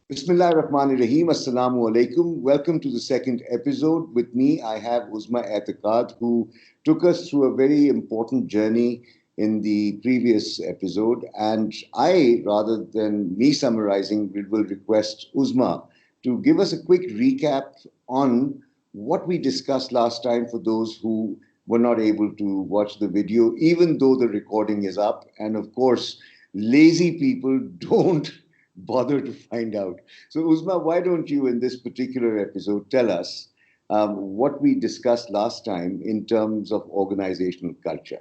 Bismillah ar-Rahman ar-Rahim. Assalamu alaikum. Welcome to the second episode. With me, I have Uzma Aitqad, who took us through a very important journey in the previous episode. And I, rather than me summarizing, will request Uzma to give us a quick recap on what we discussed last time for those who were not able to watch the video, even though the recording is up. And of course, lazy people don't bother to find out. So, Uzma, why don't you, in this particular episode, tell us what we discussed last time in terms of organizational culture?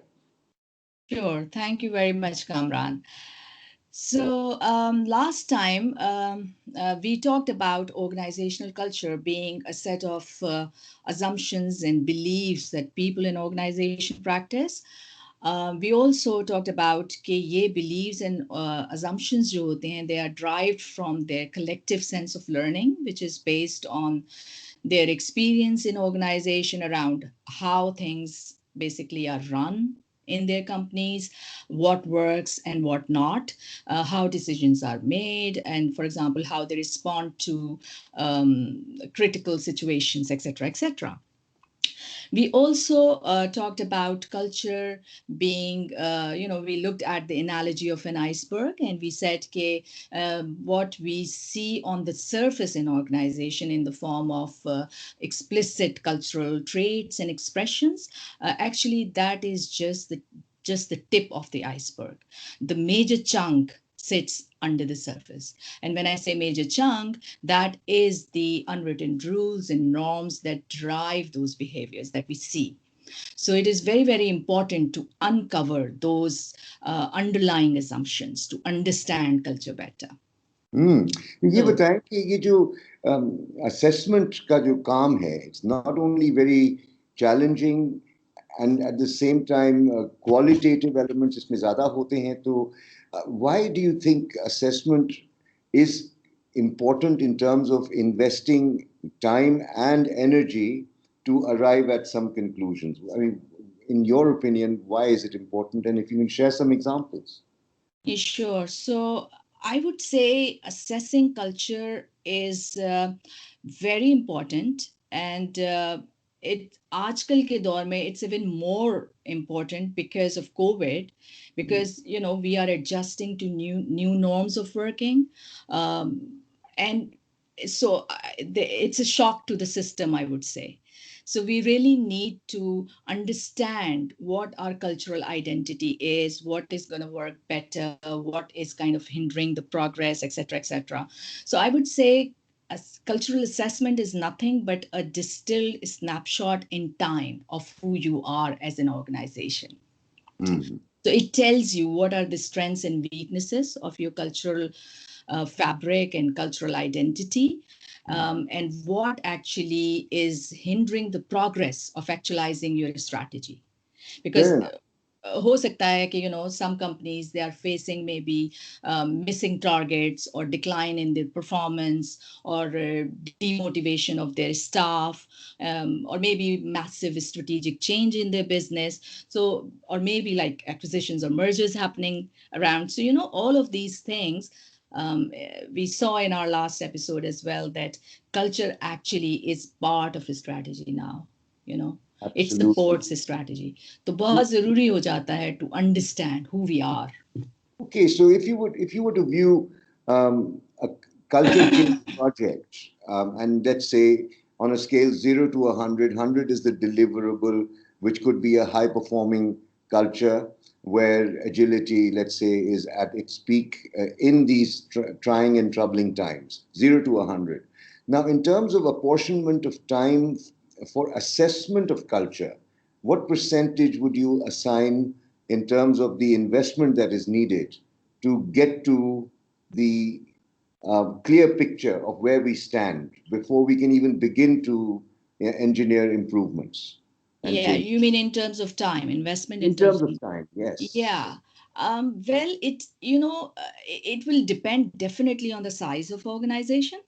Sure. Thank you very much, Kamran. So, last time we talked about organizational culture being a set of assumptions and beliefs that people in organization practice. We also talked about कि ये beliefs and assumptions जो होते हैं, they are derived from their collective sense of learning, which is based on their experience in organization around how things basically are run in their companies, what works and what not, how decisions are made, and for example, how they respond to critical situations, etc., etc. We also talked about culture being, we looked at the analogy of an iceberg and we said, okay, what we see on the surface in organization in the form of explicit cultural traits and expressions, actually that is just the tip of the iceberg. The major chunk sits under the surface. And when I say major chunk, that is the unwritten rules and norms that drive those behaviors that we see. So it is very, very important to uncover those underlying assumptions to understand culture better. ये So, बताएं कि ये जो assessment का जो काम है, it's not only very challenging and at the same time qualitative elements इसमें ज़्यादा होते हैं. तो why do you think assessment is important in terms of investing time and energy to arrive at some conclusions? I mean, in your opinion, why is it important? And if you can share some examples. yeah, sure. So I would say assessing culture is very important, and it आजकल के दौर में it's even more important because of COVID, because we are adjusting to new norms of working, and so it's a shock to the system, I would say. So we really need to understand what our cultural identity is, what is going to work better, what is kind of hindering the progress, etc., etc. So I would say cultural assessment is nothing but a distilled snapshot in time of who you are as an organization. Mm-hmm. So it tells you what are the strengths and weaknesses of your cultural fabric and cultural identity, and what actually is hindering the progress of actualizing your strategy. Fair Because enough. हो सकता है कि some companies they are facing maybe missing targets or decline in their performance or demotivation of their staff, or maybe massive strategic change in their business. So or maybe like acquisitions or mergers happening around. So all of these things, we saw in our last episode as well that culture actually is part of a strategy now. you know it Absolutely. supports a strategy. तो बहुत जरूरी हो जाता है to understand who we are. Okay, so if you were to view a culture change project, and let's say on a scale 0 to 100, 100 is the deliverable, which could be a high performing culture where agility, let's say, is at its peak in these trying and troubling times, 0 to 100. Now, in terms of apportionment of time for assessment of culture, what percentage would you assign in terms of the investment that is needed to get to the clear picture of where we stand before we can even begin to engineer improvements and Yeah, you changes? mean in terms of time, investment in In terms terms of. of time, yes. Yeah. Well, it will depend definitely on the size of organization.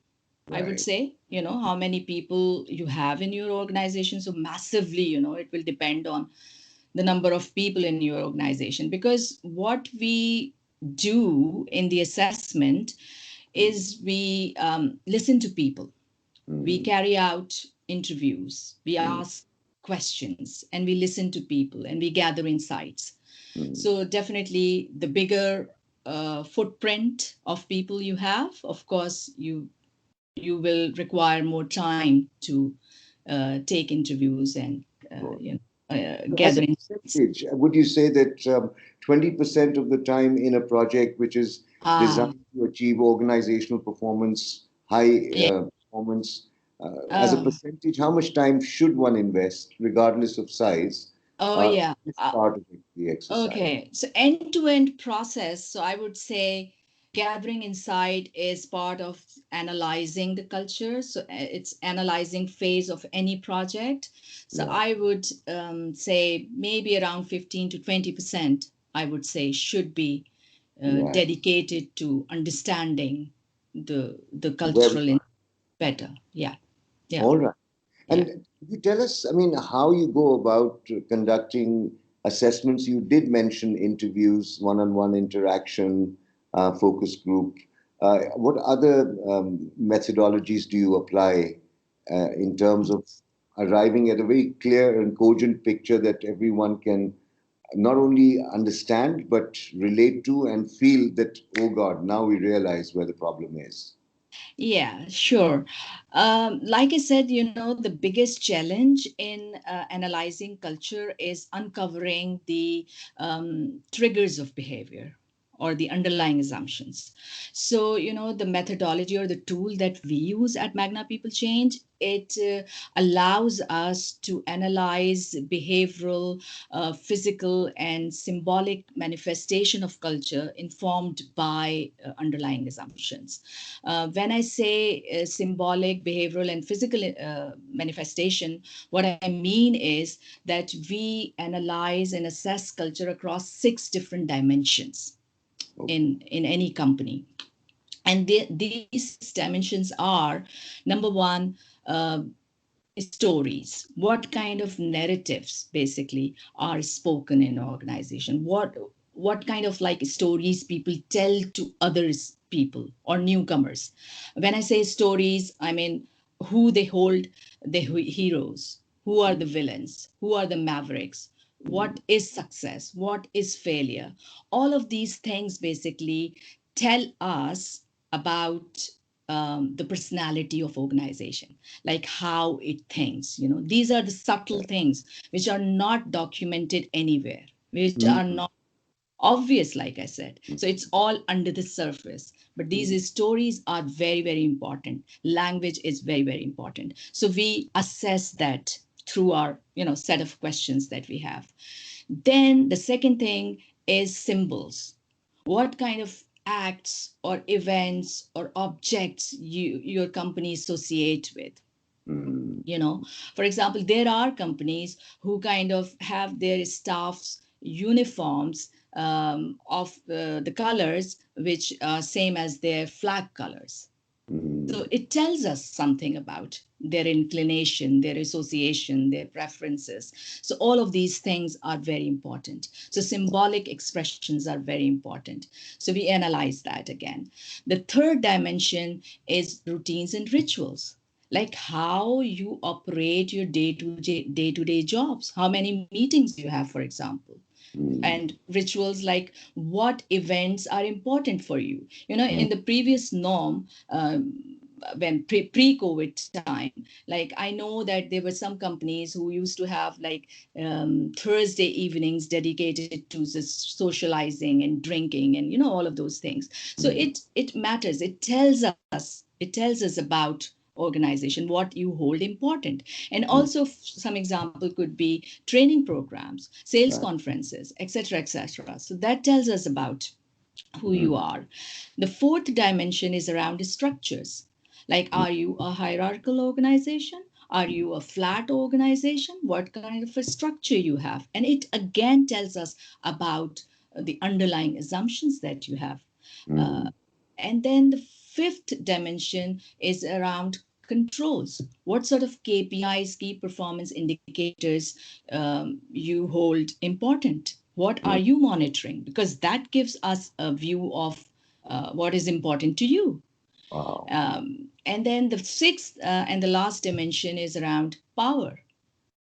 I would Right. say, how many people you have in your organization. So massively, it will depend on the number of people in your organization, because what we do in the assessment is we listen to people. We Mm, carry out interviews, we mm, ask questions, and we listen to people and we gather insights. mm. So definitely the bigger footprint of people you have, of course, you will require more time to take interviews and Sure. As gather a insights. percentage, would you say that 20% of the time in a project which is Ah, designed to achieve organizational performance, high yeah. performance, as a Oh, percentage, how much time should one invest, regardless of size, oh uh, yeah. this part of it, the exercise? Okay, so end-to-end process. So I would say gathering insight is part of analyzing the culture. So it's analyzing phase of any project. So Right, I would say maybe around 15 to 20%, I would say should be right. dedicated to understanding the Where we cultural are. better. Yeah, yeah, All right. yeah. And could you tell us, I mean, how you go about conducting assessments? You did mention interviews, one-on-one interaction, focus group. What other methodologies do you apply in terms of arriving at a very clear and cogent picture that everyone can not only understand but relate to and feel that, oh God, now we realize where the problem is? Yeah, sure. Like I said, the biggest challenge in analyzing culture is uncovering the triggers of behavior or the underlying assumptions. So, the methodology or the tool that we use at Magna People Change, it allows us to analyze behavioral, physical, and symbolic manifestation of culture informed by underlying assumptions. When I say symbolic, behavioral, and physical manifestation, what I mean is that we analyze and assess culture across 6 different dimensions Okay. in any company. And these 6 dimensions are: number one, uh, stories. What kind of narratives basically are spoken in organization? What kind of like stories people tell to others people or newcomers? When I say stories, I mean who they hold the heroes, who are the villains, who are the mavericks, what is success, what is failure. All of these things basically tell us about the personality of organization, like how it thinks. These are the subtle things which are not documented anywhere, which are Mm, not obvious, like I said. So it's all under the surface. But mm, these stories are very, very important. Language is very, very important. So we assess that through our set of questions that we have. Then the second thing is symbols. What kind of acts or events or objects your company associate with? mm, you know for example, there are companies who kind of have their staff's uniforms of the colors which are same as their flag colors. mm, So it tells us something about their inclination, their association, their preferences. So all of these things are very important. So symbolic expressions are very important. So we analyze that again. The third dimension is routines and rituals, like how you operate your day-to-day jobs, how many meetings you have, for example, mm, and rituals like what events are important for you. mm. In the previous norm, when pre-COVID time, like I know that there were some companies who used to have like Thursday evenings dedicated to this socializing and drinking and all of those things. So Mm, it matters. It tells us about organization, what you hold important. And mm, also some example could be training programs, sales right. conferences, etc., etc. So that tells us about who you Mm, are. The fourth dimension is around structures. Like, mm, are you a hierarchical organization? Are you a flat organization? What kind of a structure you have? And it again tells us about the underlying assumptions that you have. Uh, mm, and then the fifth dimension is around controls. What sort of KPIs, key performance indicators, you hold important? What are mm, you monitoring? Because that gives us a view of what is important to you. Wow. And then the sixth and the last dimension is around power.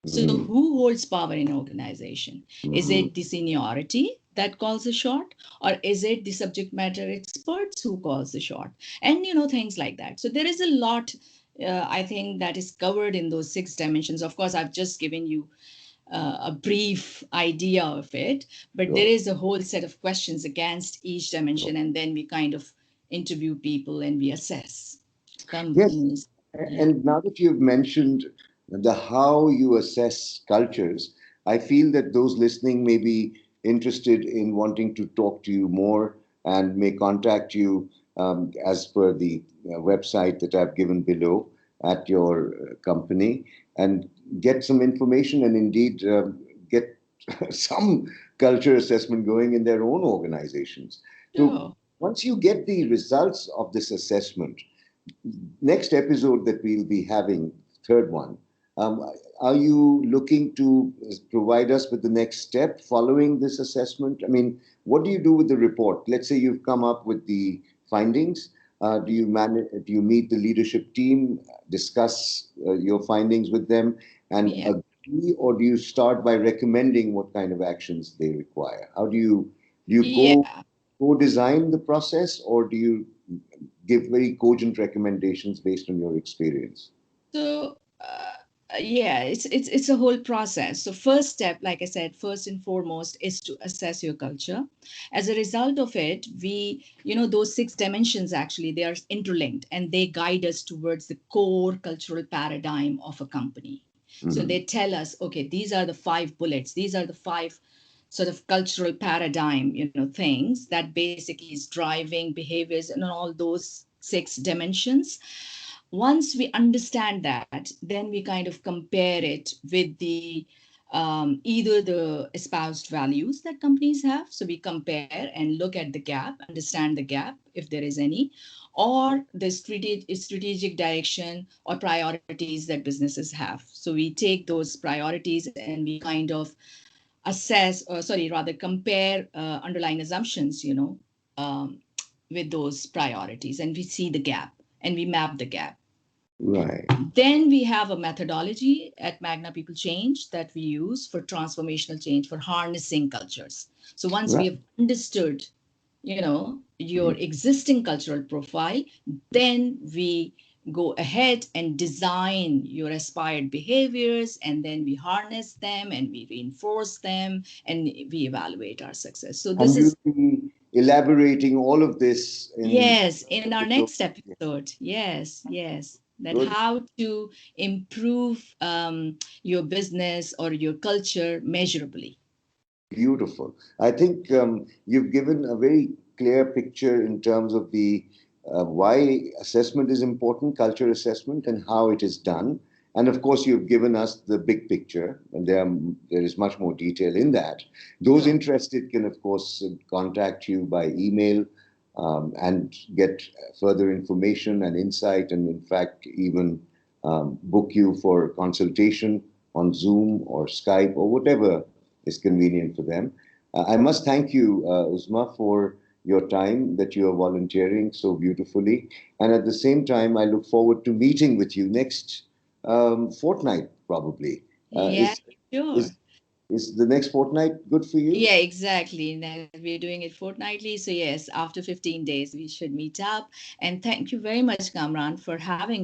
So Mm, who holds power in an organization? Is mhm. it the seniority that calls the shot, or is it the subject matter experts who calls the shot? And things like that. So there is a lot, I think, that is covered in those six dimensions. Of course, I've just given you a brief idea of it, but there Sure. is a whole set of questions against each Sure. dimension, and then we kind of interview people and we assess Yes. companies. Yeah. And now that you've mentioned the how you assess cultures, I feel that those listening may be interested in wanting to talk to you more and may contact you as per the website that I've given below at your company and get some information and indeed get some culture assessment going in their own organizations. So Sure. once you get the results of this assessment, next episode that we'll be having, third one, are you looking to provide us with the next step following this assessment? I mean, what do you do with the report? Let's say you've come up with the findings. Do you meet the leadership team, discuss your findings with them, and Yeah. agree, or do you start by recommending what kind of actions they require? How do you go Yeah. co-design the process, or do you give very cogent recommendations based on your experience? So yeah, it's a whole process. So first step, like I said, first and foremost is to assess your culture. As a result of it, those six dimensions actually they are interlinked and they guide us towards the core cultural paradigm of a company. So Mm-hmm. they tell us, okay, these are the five bullets. These are the five sort of cultural paradigm, things that basically is driving behaviors and all those six dimensions. Once we understand that, then we kind of compare it with the either the espoused values that companies have. So we compare and look at the gap, understand the gap if there is any, or the strategic direction or priorities that businesses have. So we take those priorities and we kind of assess, or sorry, rather compare underlying assumptions, with those priorities, and we see the gap and we map the gap. Right, Then we have a methodology at Magna People Change that we use for transformational change, for harnessing cultures. So once we right. have understood, your existing cultural profile, then we go ahead and design your aspired behaviors, and then we harness them and we reinforce them and we evaluate our success. So And this you'll is, be elaborating all of this in yes, in our episode. next episode. Yes, yes. That Good, how to improve your business or your culture measurably. beautiful. I think you've given a very clear picture in terms of the why assessment is important, culture assessment, and how it is done. And of course, you've given us the big picture, and there is much more detail in that. Those Sure. interested can, of course, contact you by email and get further information and insight, and in fact, even book you for consultation on Zoom or Skype or whatever is convenient for them. I must thank you, Uzma, for your time that you are volunteering so beautifully. And at the same time, I look forward to meeting with you next fortnight, probably. Uh, Yeah, is, sure. is, is the next fortnight good for you? Yeah, exactly. Now we're doing it fortnightly. So, yes, after 15 days, we should meet up. And thank you very much, Kamran, for having me.